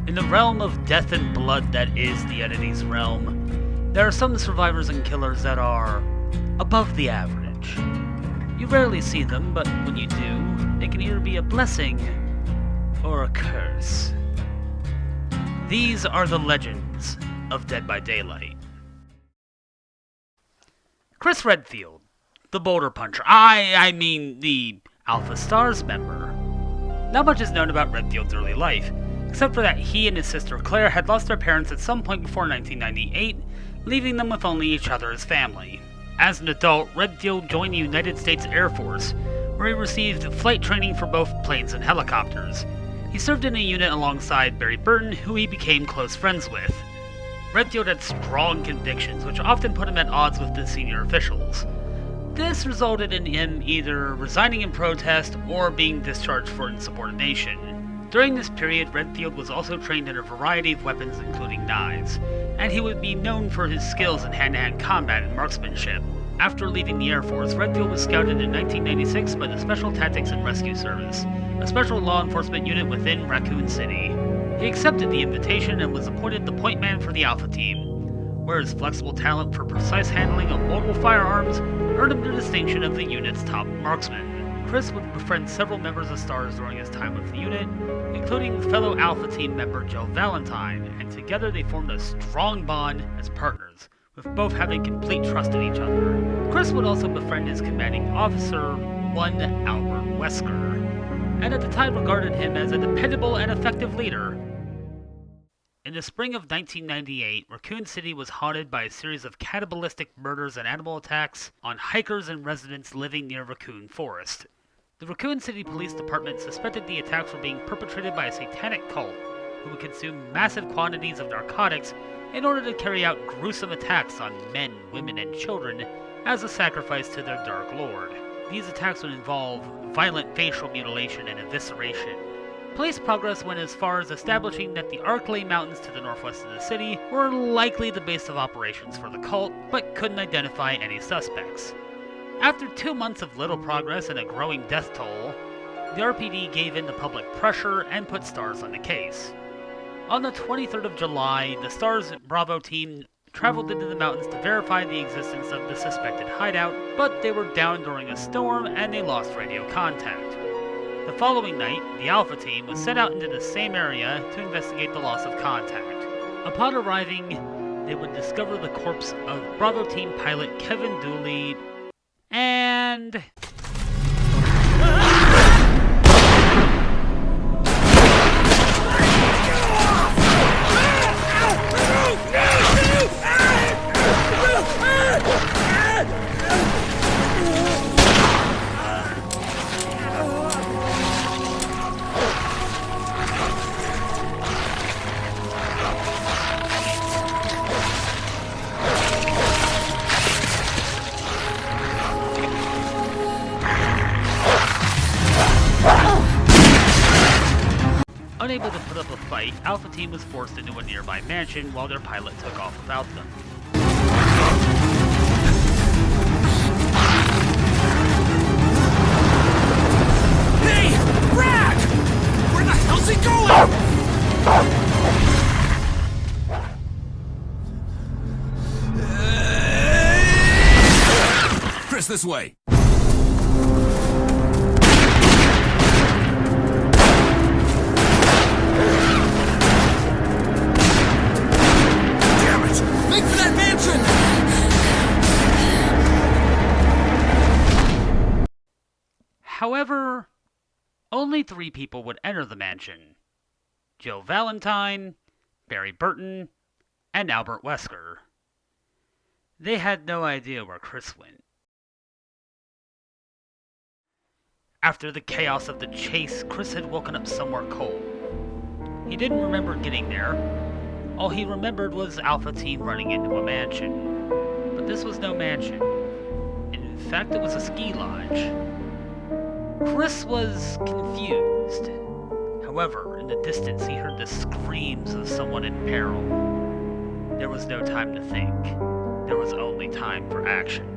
In the realm of death and blood that is the entity's realm, there are some survivors and killers that are above the average. You rarely see them, but when you do, it can either be a blessing or a curse. These are the legends of Dead by Daylight. Chirs Redfield, the Boulder Puncher. I mean the Alpha S.T.A.R.S member. Not much is known about Redfield's early life, except for that he and his sister Claire had lost their parents at some point before 1998, leaving them with only each other as family. As an adult, Redfield joined the United States Air Force, where he received flight training for both planes and helicopters. He served in a unit alongside Barry Burton, who he became close friends with. Redfield had strong convictions, which often put him at odds with the senior officials. This resulted in him either resigning in protest or being discharged for insubordination. During this period, Redfield was also trained in a variety of weapons, including knives, and he would be known for his skills in hand-to-hand combat and marksmanship. After leaving the Air Force, Redfield was scouted in 1996 by the Special Tactics and Rescue Service, a special law enforcement unit within Raccoon City. He accepted the invitation and was appointed the point man for the Alpha Team, where his flexible talent for precise handling of multiple firearms earned him the distinction of the unit's top marksman. Chirs would befriend several members of S.T.A.R.S during his time with the unit, including fellow Alpha Team member Joe Valentine, and together they formed a strong bond as partners, with both having complete trust in each other. Chirs would also befriend his commanding officer, one Albert Wesker, and at the time regarded him as a dependable and effective leader. In the spring of 1998, Raccoon City was haunted by a series of cannibalistic murders and animal attacks on hikers and residents living near Raccoon Forest. The Raccoon City Police Department suspected the attacks were being perpetrated by a satanic cult who would consume massive quantities of narcotics in order to carry out gruesome attacks on men, women, and children as a sacrifice to their dark lord. These attacks would involve violent facial mutilation and evisceration. Police progress went as far as establishing that the Arklay Mountains to the northwest of the city were likely the base of operations for the cult, but couldn't identify any suspects. After 2 months of little progress and a growing death toll, the RPD gave in to public pressure and put S.T.A.R.S on the case. On the 23rd of July, the S.T.A.R.S Bravo team traveled into the mountains to verify the existence of the suspected hideout, but they were down during a storm and they lost radio contact. The following night, the Alpha team was sent out into the same area to investigate the loss of contact. Upon arriving, they would discover the corpse of Bravo team pilot Kevin Dooley and... Unable to put up a fight, Alpha Team was forced into a nearby mansion while their pilot took off without them. Hey! Brad! Where the hell's he going? Chris, this way. However, only 3 people would enter the mansion: Joe Valentine, Barry Burton, and Albert Wesker. They had no idea where Chris went. After the chaos of the chase, Chris had woken up somewhere cold. He didn't remember getting there. All he remembered was Alpha Team running into a mansion. But this was no mansion. In fact, it was a ski lodge. Chris was confused. However, in the distance he heard the screams of someone in peril. There was no time to think. There was only time for action.